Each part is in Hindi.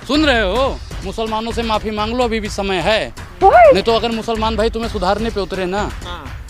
सुन रहे हो? मुसलमानों से माफी मांग लो, अभी भी समय है। नहीं तो अगर मुसलमान भाई तुम्हें सुधारने पे उतरे ना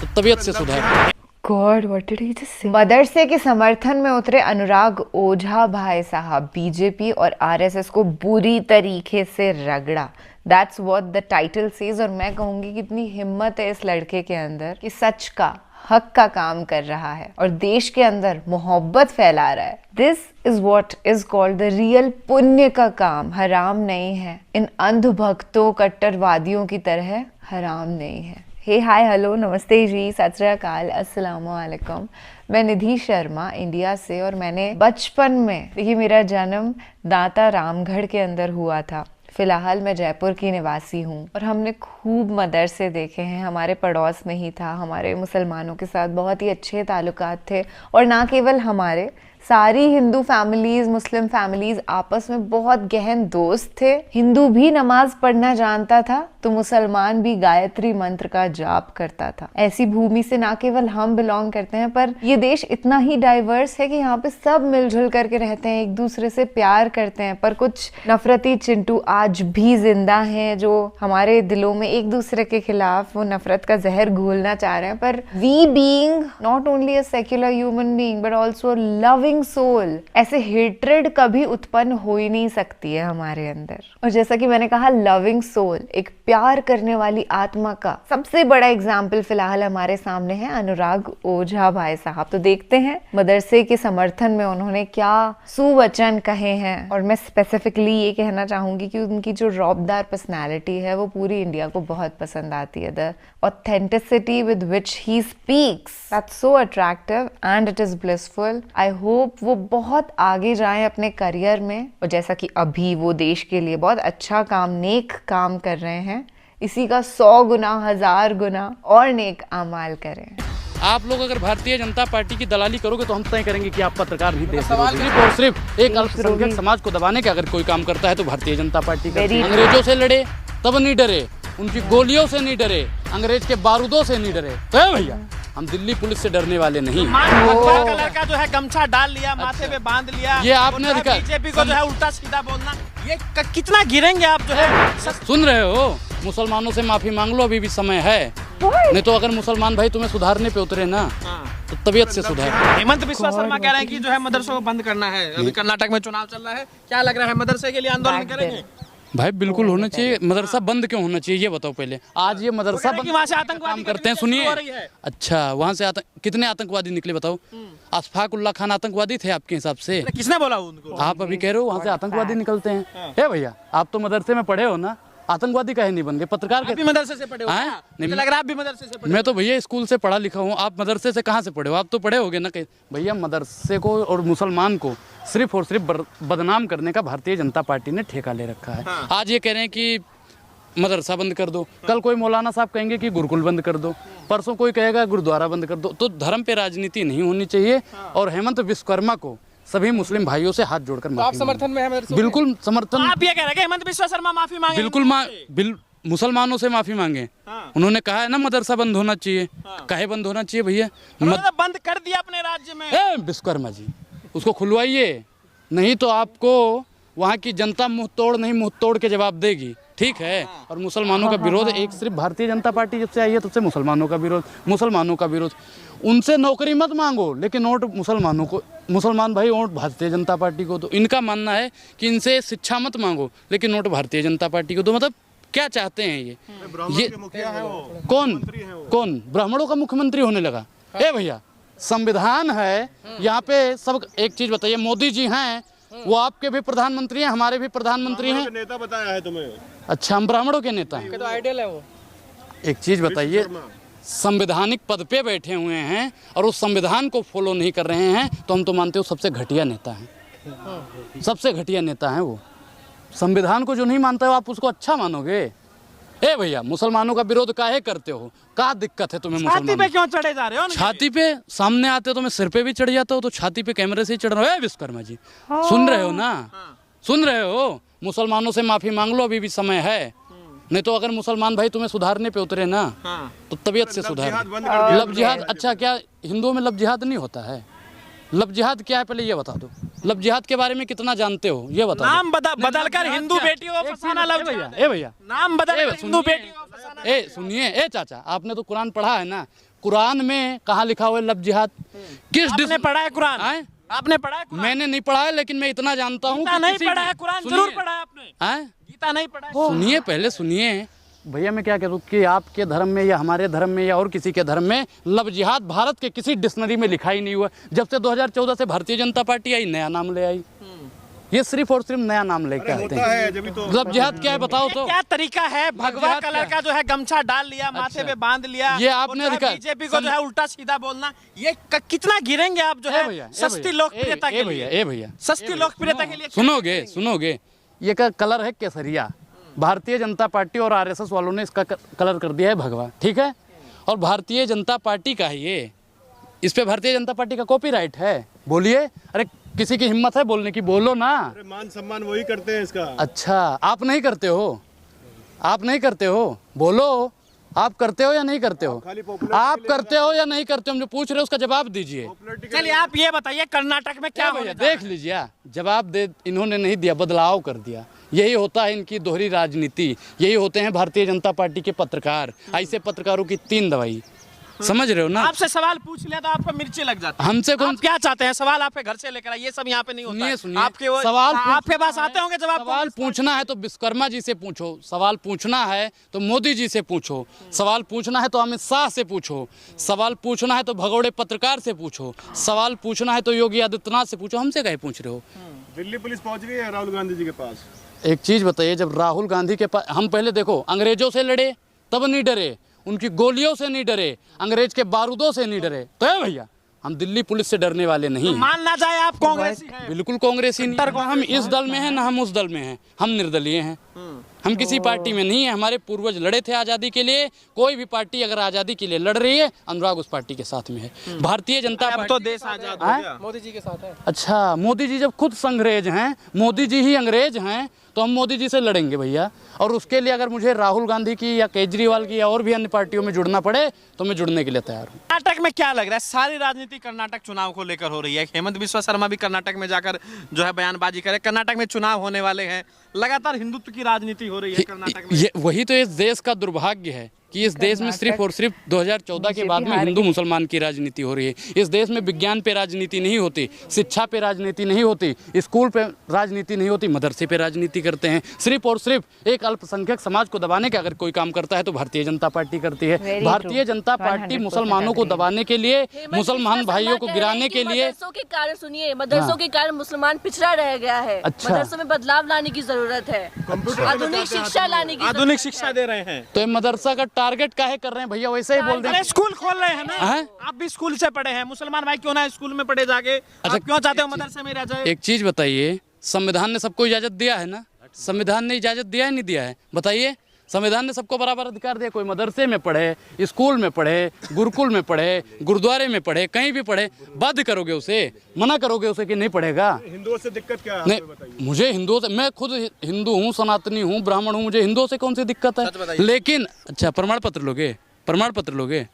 तो तबीयत से सुधार। God what did he just say? मदरसे के समर्थन में उतरे अनुराग ओझा भाई साहब, बीजेपी और आरएसएस को बुरी तरीके से रगड़ा। That's what the title says. और मैं कहूंगी कितनी हिम्मत है इस लड़के के अंदर कि सच का, हक का काम कर रहा है और देश के अंदर मोहब्बत फैला रहा है। This is what is called the real पुण्य का काम। हराम नहीं है, इन अंध भक्तों कट्टरवादियों की तरह हराम नहीं है। हे हाय हेलो नमस्ते जी, सत श्री अकाल, अस्सलाम वालेकुम। मैं निधि शर्मा इंडिया से, और मैंने बचपन में, देखिए मेरा जन्म दाता रामगढ़ के अंदर हुआ था। फिलहाल मैं जयपुर की निवासी हूँ और हमने खूब मदरसे देखे हैं। हमारे पड़ोस में ही था, हमारे मुसलमानों के साथ बहुत ही अच्छे ताल्लुकात थे। और ना केवल हमारे, सारी हिंदू फैमिलीज, मुस्लिम फैमिलीज आपस में बहुत गहन दोस्त थे। हिंदू भी नमाज पढ़ना जानता था तो मुसलमान भी गायत्री मंत्र का जाप करता था। ऐसी भूमि से ना केवल हम बिलोंग करते हैं, पर ये देश इतना ही डाइवर्स है कि यहाँ पे सब मिलजुल करके रहते हैं, एक दूसरे से प्यार करते हैं। पर कुछ नफरती चिंटू आज भी जिंदा हैं जो हमारे दिलों में एक दूसरे के खिलाफ वो नफरत का जहर घोलना चाह रहे हैं। पर we being not only a secular human being but also loving soul, ऐसे हेट्रेड कभी उत्पन्न हो ही नहीं सकती है हमारे अंदर। और जैसा कि मैंने कहा, लविंग सोल, एक प्यार करने वाली आत्मा का सबसे बड़ा एग्जाम्पल फिलहाल हमारे सामने है अनुराग ओझा भाई साहब। तो देखते हैं मदरसे के समर्थन में उन्होंने क्या सुवचन कहे हैं। और मैं स्पेसिफिकली ये कहना चाहूंगी कि उनकी जो रौबदार पर्सनैलिटी है वो पूरी इंडिया को बहुत पसंद आती है। The authenticity with which he speaks, that's so attractive and it is blissful. I hope वो बहुत आगे जाएं अपने करियर में, और जैसा कि अभी वो देश के लिए बहुत अच्छा काम, नेक काम कर रहे हैं, इसी का 100 गुना, 1000 गुना और नेक अमाल करें। आप लोग अगर भारतीय जनता पार्टी की दलाली करोगे तो हम तय करेंगे कि आप पत्रकार भी देश सिर्फ और सिर्फ एक अल्पसंख्यक समाज को दबाने का अगर कोई काम करता है तो भारतीय जनता पार्टी का। अंग्रेजों से लड़े तब नहीं डरे, उनकी गोलियों से नहीं डरे, अंग्रेज के बारूदों से नहीं डरे। तो है भैया, हम दिल्ली पुलिस से डरने वाले नहीं। कलर का जो है गमछा डाल लिया, माथे पे बांध लिया, ये आपने बीजेपी को जो है उल्टा सीधा बोलना, ये कितना गिरेंगे आप जो है? सुन रहे हो? मुसलमानों से माफी मांग लो, अभी भी समय है। नहीं तो अगर मुसलमान भाई तुम्हें सुधारने पे उतरे ना तो तबीयत से सुधार। हेमंत बिस्वा शर्मा कह रहे हैं कि जो है मदरसों को बंद करना है। अभी कर्नाटक में चुनाव चल रहा है, क्या लग रहा है मदरसे के लिए आंदोलन करेंगे? भाई बिल्कुल होना चाहिए। मदरसा बंद क्यों होना चाहिए ये बताओ पहले। आज ये मदरसा बंद, वहाँ से आतंकवादी काम करते हैं, सुनिए। अच्छा, वहाँ से कितने आतंकवादी निकले बताओ? अशफाक उल्लाह खान आतंकवादी थे आपके हिसाब से? किसने बोला उनको? आप अभी कह रहे हो वहाँ से आतंकवादी निकलते हैं। हे भैया, आप तो मदरसे में पढ़े हो ना, आतंकवादी काहे नहीं बन गए? पत्रकार भी मदरसे से पढ़े हो? नहीं, लग रहा है आप भी मदरसे से पढ़े। मैं तो भैया स्कूल से पढ़ा लिखा हूँ, आप मदरसे से कहाँ से पढ़े हो? आप तो पढ़े होगे ना कहीं। भैया मदरसे को और मुसलमान को सिर्फ और सिर्फ बदनाम करने का भारतीय जनता पार्टी ने ठेका ले रखा है। आज ये कह रहे हैं कि मदरसा बंद कर दो, कल कोई मौलाना साहब कहेंगे कि गुरुकुल बंद कर दो, परसों कोई कहेगा गुरुद्वारा बंद कर दो। तो धर्म पे राजनीति नहीं होनी चाहिए। और हेमंत विश्वकर्मा को सभी मुस्लिम भाइयों से हाथ जोड़कर तो आप समर्थन में हैं? बिल्कुल समर्थन। आप ये कह रहे हैं कि हेमंत बिस्वा शर्मा माफी मांगे? बिल्कुल मुसलमानों से माफी मांगे। उन्होंने कहा है ना मदरसा बंद होना चाहिए। काहे बंद होना चाहिए भैया? बंद कर दिया अपने राज्य में। विश्वकर्मा जी, उसको खुलवाइए, नहीं तो आपको वहाँ की जनता मुंह तोड़ नहीं मुंह तोड़ के जवाब देगी। ठीक है? और मुसलमानों का विरोध एक सिर्फ भारतीय जनता पार्टी जब से आई है तब से मुसलमानों का विरोध। उनसे नौकरी मत मांगो, लेकिन वोट मुसलमानों को, मुसलमान भाई वोट भारतीय जनता पार्टी को दो। इनका मानना है कि इनसे शिक्षा मत मांगो, लेकिन वोट भारतीय जनता पार्टी को दो। मतलब क्या चाहते हैं ये मुखिया है वो? कौन ब्राह्मणों का मुख्यमंत्री होने लगा? ए भैया, संविधान है यहाँ पे। सब एक चीज बताइए, मोदी जी हैं, वो आपके भी प्रधानमंत्री हैं, हमारे भी प्रधानमंत्री हैं। नेता बताया है तुम्हें? अच्छा, हम ब्राह्मणों के नेता हैं। तो आइडियल है वो। एक चीज बताइए, संवैधानिक पद पे बैठे हुए हैं और उस संविधान को फॉलो नहीं कर रहे हैं तो हम तो मानते हो सबसे घटिया नेता हैं। सबसे घटिया नेता हैं वो। संविधान को जो नहीं मानता हो आप उसको अच्छा मानोगे? ए भैया, मुसलमानों का विरोध काहे करते हो? क्या दिक्कत है तुम्हें? छाती पे क्यों चढ़े जा रहे हो? छाती पे सामने आते हो तो मैं सिर पे भी चढ़ जाता हूँ, तो छाती पे कैमरे से ही चढ़ रहा हूँ। विश्वकर्मा जी, सुन रहे हो ना? सुन रहे हो? मुसलमानों से माफी मांग लो, अभी भी समय है। नहीं तो अगर मुसलमान भाई तुम्हें सुधारने पे उतरे ना तो तबीयत से सुधार। लव जिहाद, अच्छा क्या हिंदुओं में लव जिहाद नहीं होता है? लव जिहाद क्या है पहले ये बता दो। लव जिहाद के बारे में कितना जानते हो ये बता दो। नाम बदलकर हिंदू बेटियों को फंसाना लव जिहाद है। भैया नाम बदल हिंदू बेटियों को फंसाना। सुनिए चाचा, आपने तो कुरान पढ़ा है ना, कुरान में कहाँ लिखा हुआ है लव जिहाद? किस आपने पढ़ा है कुरान? आपने पढ़ा है कुरान? मैंने नहीं पढ़ा है, लेकिन मैं इतना जानता हूँ गीता नहीं पढ़ा है, कुरान जरूर पढ़ा है आपने। गीता नहीं पढ़ा है? सुनिए पहले सुनिए भैया, मैं क्या कह दूँ कि आपके धर्म में या हमारे धर्म में या और किसी के धर्म में लव जिहाद भारत के किसी डिक्शनरी में लिखा ही नहीं हुआ। जब से 2014 से भारतीय जनता पार्टी आई, नया नाम ले आई। ये सिर्फ और सिर्फ नया नाम लेके आते हैं। तो लव जिहाद क्या है बताओ तो। क्या तरीका है? भगवा कलर का जो है गमछा डाल लिया, माथे पे बांध लिया, ये आपने बीजेपी को जो है उल्टा सीधा बोलना, ये कितना गिरेंगे आप जो है सस्ती लोकप्रियता के लिए? भैया सस्ती लोकप्रियता के लिए सुनोगे ये का कलर है केसरिया। भारतीय जनता पार्टी और आरएसएस वालों ने इसका कलर कर दिया है भगवा, ठीक है? और भारतीय जनता पार्टी का है ये, इस पे भारतीय जनता पार्टी का कॉपीराइट है। बोलिए, अरे किसी की हिम्मत है बोलने की, बोलो ना। मान सम्मान वही करते हैं इसका। अच्छा, आप नहीं करते हो? आप नहीं करते हो? बोलो, आप करते हो या नहीं करते हो? आप करते हो या नहीं करते हो? हम जो पूछ रहे हो उसका जवाब दीजिए। चलिए आप ये बताइए, कर्नाटक में क्या भैया देख लीजिए, जवाब दे इन्होंने नहीं दिया, बदलाव कर दिया। यही होता है इनकी दोहरी राजनीति, यही होते हैं भारतीय जनता पार्टी के पत्रकार। ऐसे पत्रकारों की 3 दवाई, समझ रहे हो ना? आपसे सवाल पूछ लिया तो आपको मिर्ची लग जाती है। हमसे कौन? आप क्या चाहते हैं? सवाल आपके घर से लेकर आए, ये सब यहाँ पे नहीं होता है। सुनिए, आपके वो सवाल आपके पास आते होंगे जवाब। सवाल पूछना है तो विश्वकर्मा जी से पूछो, सवाल पूछना है तो मोदी जी से पूछो, सवाल पूछना है तो अमित शाह से पूछो, सवाल पूछना है तो भगोड़े पत्रकार से पूछो, सवाल पूछना है तो योगी आदित्यनाथ से पूछो। हमसे कहीं पूछ रहे हो? दिल्ली पुलिस पहुंच गई है राहुल गांधी जी के पास। एक चीज बताइए, जब राहुल गांधी के पास, हम पहले देखो अंग्रेजों से लड़े तब नहीं डरे, उनकी गोलियों से नहीं डरे, अंग्रेज के बारूदों से नहीं डरे, तो है भैया हम दिल्ली पुलिस से डरने वाले नहीं हैं। मान ना जाए आप कांग्रेसी हैं। बिल्कुल कांग्रेसी नहीं, हम इस दल में हैं ना हम उस दल में हैं, हम निर्दलीय हैं। हम किसी पार्टी में नहीं है। हमारे पूर्वज लड़े थे आज़ादी के लिए, कोई भी पार्टी अगर आज़ादी के लिए लड़ रही है, अनुराग उस पार्टी के साथ में है। भारतीय जनता पार्टी तो देश आजाद हो गया, मोदी जी के साथ है। अच्छा, मोदी जी जब खुद संग्रेज हैं, मोदी जी ही अंग्रेज हैं, तो हम मोदी जी से लड़ेंगे भैया। और उसके लिए अगर मुझे राहुल गांधी की या केजरीवाल की या और भी अन्य पार्टियों में जुड़ना पड़े तो मैं जुड़ने के लिए तैयार हूँ। कर्नाटक में क्या लग रहा है? सारी राजनीति कर्नाटक चुनाव को लेकर हो रही है। हेमंत बिस्वा शर्मा भी कर्नाटक में जाकर जो है बयानबाजी करे। कर्नाटक में चुनाव होने वाले हैं, लगातार हिंदुत्व की राजनीति हो रही है कर्नाटक में। ये वही तो इस देश का दुर्भाग्य है कि इस देश में सिर्फ और सिर्फ 2014 के बाद में हिंदू मुसलमान की राजनीति हो रही है। इस देश में विज्ञान पे राजनीति नहीं होती, शिक्षा पे राजनीति नहीं होती, स्कूल पे राजनीति नहीं होती, मदरसे पे राजनीति करते हैं। सिर्फ और सिर्फ एक अल्पसंख्यक समाज को दबाने का अगर कोई काम करता है तो भारतीय जनता पार्टी करती है। भारतीय जनता पार्टी मुसलमानों को दबाने के लिए, मुसलमान भाइयों को गिराने के लिए। मदरसों के कारण, सुनिए, मदरसों के कारण मुसलमान पिछड़ा रह गया है। अच्छा। मदरसों में बदलाव लाने की जरूरत है, आधुनिक शिक्षा लाने की, आधुनिक शिक्षा दे रहे हैं। तो मदरसा का टारगेट काहे कर रहे हैं भैया? वैसे ही बोल रहे हैं। स्कूल खोल रहे हैं ना, आप भी स्कूल से पढ़े हैं, मुसलमान भाई क्यों ना स्कूल में पढ़े जाके? आप क्यों चाहते हो मदरसे में रह जाए? एक चीज बताइए, संविधान ने सबको इजाजत दिया है ना? संविधान ने इजाजत दिया है नहीं दिया है? बताइए। संविधान ने सबको बराबर अधिकार दिया। कोई मदरसे में पढ़े, स्कूल में पढ़े, गुरुकुल में पढ़े, गुरुद्वारे में पढ़े, कहीं भी पढ़े, बाध्य करोगे उसे, मना करोगे उसे कि नहीं पढ़ेगा? हिंदुओं से दिक्कत क्या है? नहीं, मुझे हिंदुओं से, मैं खुद हिंदू हूँ, सनातनी हूँ, ब्राह्मण हूँ, मुझे हिंदुओं से कौन सी दिक्कत है? लेकिन अच्छा, प्रमाण पत्र लोगे? प्रमाण पत्र लोगे?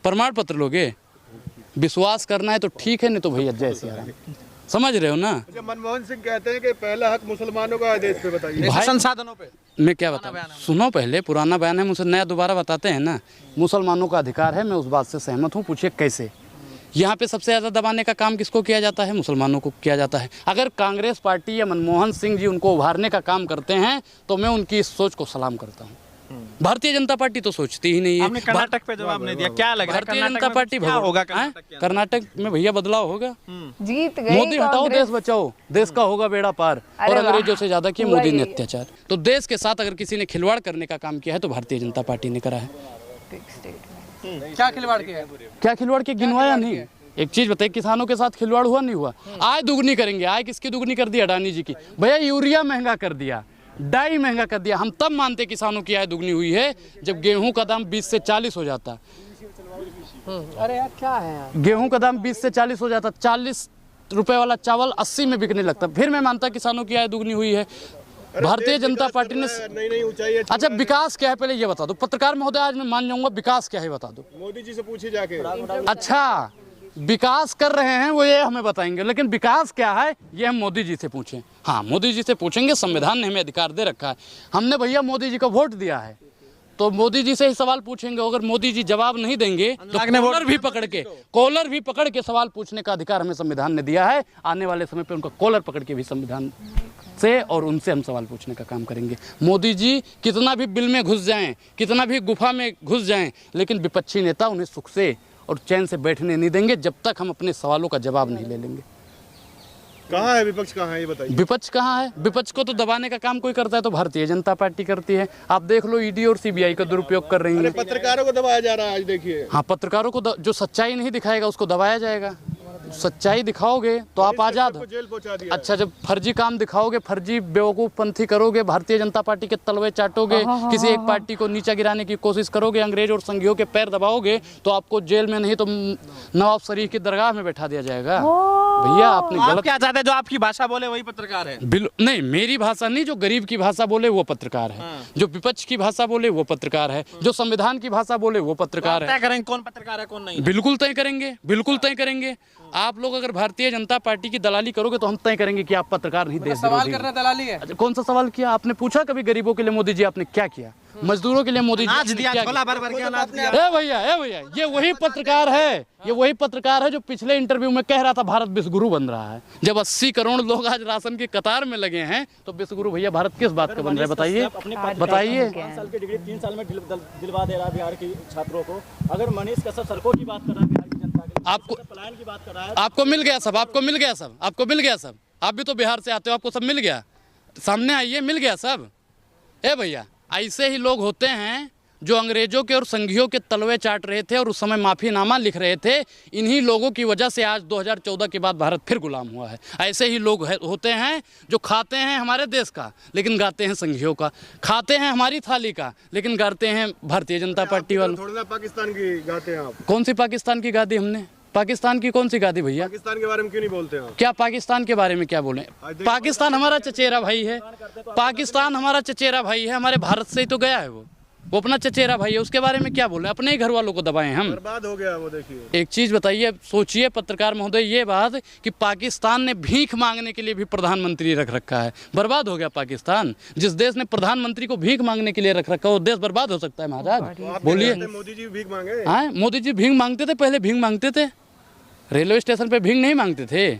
प्रमाण पत्र लोगे? विश्वास करना है तो ठीक है, नहीं तो भैया जय सिया राम। समझ रहे हो ना? मनमोहन सिंह कहते हैं कि पहला हक मुसलमानों का है देश पे। बताइए संसाधनों पे। मैं क्या बताऊं? सुनो, पहले पुराना बयान है, मुझसे नया दोबारा बताते हैं ना। मुसलमानों का अधिकार है, मैं उस बात से सहमत हूँ। पूछिए कैसे? यहाँ पे सबसे ज़्यादा दबाने का काम किसको किया जाता है? मुसलमानों को किया जाता है। अगर कांग्रेस पार्टी या मनमोहन सिंह जी उनको उभारने का काम करते हैं तो मैं उनकी इस सोच को सलाम करता हूँ। भारतीय जनता पार्टी तो सोचती ही नहीं है। आपने कर्नाटक पे जवाब नहीं दिया, क्या लग रहा है? भारतीय जनता पार्टी क्या होगा कर्नाटक में? भैया बदलाव होगा, जीत गई मोदी हटाओ, कांग्रेस। देश बचाओ, देश का होगा बेड़ा पार। और अंग्रेजों से ज्यादा किया मोदी ने अत्याचार। तो देश के साथ अगर किसी ने खिलवाड़ करने का काम किया है तो भारतीय जनता पार्टी ने करा है। क्या खिलवाड़ किया? क्या खिलवाड़ किया? गिनवाया नहीं। एक चीज बताइए, किसानों के साथ खिलवाड़ हुआ नहीं हुआ? आय दुगनी करेंगे। आय किसकी दुगनी कर दी? अडानी जी की। भैया यूरिया महंगा कर दिया, डाई महंगा कर दिया। हम तब मानते किसानों की आय दुगनी हुई है जब गेहूं का दाम 20 से 40 हो जाता। अरे यार क्या है यार? गेहूं का दाम 20 से 40 हो जाता, 40 रुपए वाला चावल 80 में बिकने लगता, फिर मैं मानता किसानों की आय दुगनी हुई है। भारतीय जनता पार्टी ने नई ऊंचाई। अच्छा, विकास क्या है पहले ये बता दो। पत्रकार महोदय, आज मैं मान जाऊंगा, विकास क्या है बता दो। मोदी जी से पूछिए जाके। अच्छा, विकास कर रहे हैं वो ये हमें बताएंगे, लेकिन विकास क्या है ये हम मोदी जी से पूछें। हाँ, मोदी जी से पूछेंगे, संविधान ने हमें अधिकार दे रखा है, हमने भैया मोदी जी को वोट दिया है, तो मोदी जी से ही सवाल पूछेंगे। अगर मोदी जी जवाब नहीं देंगे तो कॉलर भी पकड़ के सवाल पूछने का अधिकार हमें संविधान ने दिया है। आने वाले समय पे उनका कॉलर पकड़ के भी संविधान से और उनसे हम सवाल पूछने का काम करेंगे। मोदी जी कितना भी बिल में घुस जाएं, कितना भी गुफा में घुस जाएं, लेकिन विपक्षी नेता उन्हें सुख से और चैन से बैठने नहीं देंगे जब तक हम अपने सवालों का जवाब नहीं ले लेंगे। कहाँ है विपक्ष, कहाँ है ये बताइए। विपक्ष कहाँ है? विपक्ष को तो दबाने का काम कोई करता है तो भारतीय जनता पार्टी करती है। आप देख लो, ईडी और सीबीआई का दुरुपयोग कर रही है। पत्रकारों को दबाया जा रहा है आज देखिए। हाँ, पत्रकारों को जो सच्चाई नहीं दिखाएगा उसको दबाया जाएगा। सच्चाई दिखाओगे तो आप आजाद हो। जेल पहुंचा दिया। अच्छा, जब फर्जी काम दिखाओगे, फर्जी बेवकूफ़पंथी करोगे, भारतीय जनता पार्टी के तलवे चाटोगे, किसी एक पार्टी को नीचा गिराने की कोशिश करोगे, अंग्रेज और संघियों के पैर दबाओगे, तो आपको जेल में नहीं तो नवाब शरीफ की दरगाह में बैठा दिया जाएगा। भैया आपने आप गलत क्या चाहते हैं? जो आपकी भाषा बोले वही पत्रकार है? नहीं, मेरी भाषा नहीं, जो गरीब की भाषा बोले वो पत्रकार है। जो विपक्ष की भाषा बोले वो पत्रकार है। जो संविधान की भाषा बोले वो पत्रकार है। तय करेंगे कौन पत्रकार है कौन नहीं? बिल्कुल तय करेंगे, बिल्कुल तय करेंगे। आप लोग अगर भारतीय जनता पार्टी की दलाली करोगे तो हम तय करेंगे कि आप पत्रकार नहीं, देश सवाल विरोधी करना दलाली है। अच्छा, कौन सा सवाल किया आपने? पूछा कभी गरीबों के लिए मोदी जी आपने क्या किया? मजदूरों के लिए मोदी जी अनाज आपने दिया, क्या झोला किया? भर भर के अनाज दिया। ए भैया, ये वही पत्रकार है, ये वही पत्रकार है जो पिछले इंटरव्यू में कह रहा था भारत विश्वगुरु बन रहा है। जब 80 करोड़ लोग आज राशन की कतार में लगे हैं तो विश्वगुरु भैया भारत किस बात का बन रहा है? बताइए, बताइए। 5 साल की डिग्री 3 साल में दिलवा दे रहा है बिहार के छात्रों को। अगर मनीष कश्यप सड़कों की बात कर रहा है बिहार की जनता के लिए, आपको पलायन की बात कर रहा है, आपको मिल गया सब, आपको मिल गया सब, आपको मिल गया सब। आप भी तो बिहार से आते हो, आपको सब मिल गया। सामने आइए, मिल गया सब। ए भैया, ऐसे ही लोग होते हैं जो अंग्रेजों के और संघियों के तलवे चाट रहे थे और उस समय माफ़ीनामा लिख रहे थे। इन्हीं लोगों की वजह से आज 2014 के बाद भारत फिर गुलाम हुआ है। ऐसे ही लोग होते हैं जो खाते हैं हमारे देश का लेकिन गाते हैं संघियों का, खाते हैं हमारी थाली का लेकिन गाते हैं भारतीय जनता पार्टी वालों। थोड़ी ना पाकिस्तान की गाते हैं आप। कौन सी पाकिस्तान की गादी हमने? पाकिस्तान की कौन सी गादी भैया? पाकिस्तान के बारे में क्यों नहीं बोलते हैं आप? क्या पाकिस्तान के बारे में क्या बोलें? पाकिस्तान हमारा चचेरा भाई है। पाकिस्तान हमारा चचेरा भाई है, हमारे भारत से ही तो गया है वो अपना चचेरा भाई है, उसके बारे में क्या बोले? अपने ही घर वालों को दबाएं हम। बर्बाद हो गया वो, देखिए। एक चीज़ बताइए, सोचिए पत्रकार महोदय, ये बात कि पाकिस्तान ने भीख मांगने के लिए भी प्रधानमंत्री रख रखा है। बर्बाद हो गया पाकिस्तान। जिस देश ने प्रधानमंत्री को भीख मांगने के लिए रख रखा है वो देश बर्बाद हो सकता है महाराज? बोलिए। मोदी जी भीख मांगे? हाँ, मोदी जी भीख मांगते थे, पहले भीख मांगते थे। रेलवे स्टेशन पे भीख नहीं मांगते थे,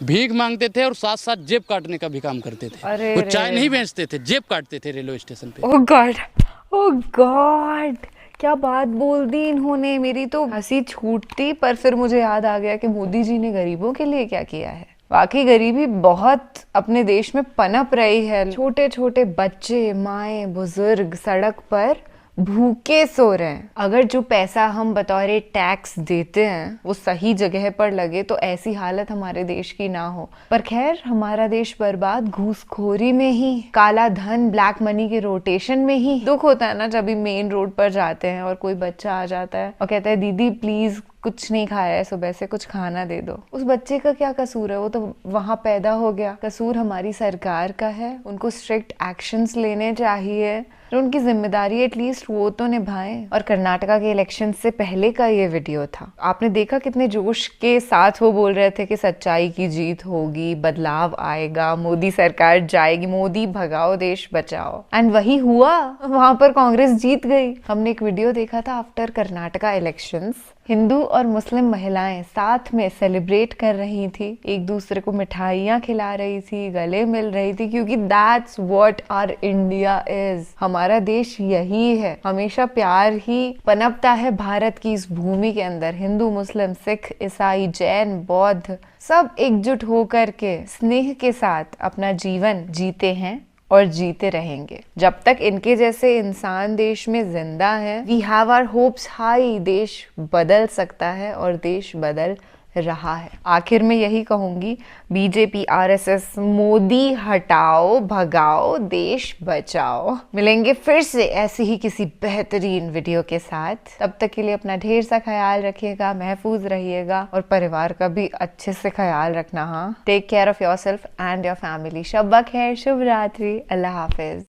भीख मांगते थे और साथ साथ जेब काटने का भी काम करते थे। वो चाय नहीं बेचते थे, जेब काटते थे रेलवे स्टेशन पे। ओह गॉड, ओह गॉड, क्या बात बोल दी इन्होंने। मेरी तो हंसी छूटती, पर फिर मुझे याद आ गया कि मोदी जी ने गरीबों के लिए क्या किया है। वाकई गरीबी बहुत अपने देश में पनप रही है। छोटे छोटे बच्चे, माएँ, बुजुर्ग सड़क पर भूखे सो रहे हैं। अगर जो पैसा हम बतौर टैक्स देते हैं वो सही जगह पर लगे तो ऐसी हालत हमारे देश की ना हो। पर खैर, हमारा देश बर्बाद घूसखोरी में ही, काला धन, ब्लैक मनी के रोटेशन में ही। दुख होता है ना जब भी मेन रोड पर जाते हैं और कोई बच्चा आ जाता है और कहता है दीदी प्लीज कुछ नहीं खाया है सुबह से, कुछ खाना दे दो। उस बच्चे का क्या कसूर है? वो तो वहाँ पैदा हो गया। कसूर हमारी सरकार का है। उनको स्ट्रिक्ट एक्शंस लेने चाहिए और उनकी जिम्मेदारी एटलीस्ट वो तो निभाएं। और कर्नाटका के इलेक्शन से पहले का ये वीडियो था, आपने देखा कितने जोश के साथ वो बोल रहे थे कि सच्चाई की जीत होगी, बदलाव आएगा, मोदी सरकार जाएगी, मोदी भगाओ देश बचाओ। एंड वही हुआ, वहां पर कांग्रेस जीत गई। हमने एक वीडियो देखा था आफ्टर कर्नाटका इलेक्शंस, हिंदू और मुस्लिम महिलाएं साथ में सेलिब्रेट कर रही थी, एक दूसरे को मिठाइयाँ खिला रही थी, गले मिल रही थी, क्योंकि that's what our India is. हमारा देश यही है। हमेशा प्यार ही पनपता है भारत की इस भूमि के अंदर। हिंदू, मुस्लिम, सिख, ईसाई, जैन, बौद्ध सब एकजुट होकर के स्नेह के साथ अपना जीवन जीते हैं और जीते रहेंगे जब तक इनके जैसे इंसान देश में जिंदा हैं। We have our hopes high. देश बदल सकता है और देश बदल रहा है। आखिर में यही कहूंगी, बीजेपी, आरएसएस, मोदी हटाओ, भगाओ, देश बचाओ। मिलेंगे फिर से ऐसी ही किसी बेहतरीन वीडियो के साथ। तब तक के लिए अपना ढेर सा ख्याल रखिएगा, महफूज रहिएगा और परिवार का भी अच्छे से ख्याल रखना। हाँ, take care of yourself and your family. शब्बा खैर, शुभ रात्रि, अल्लाह हाफिज।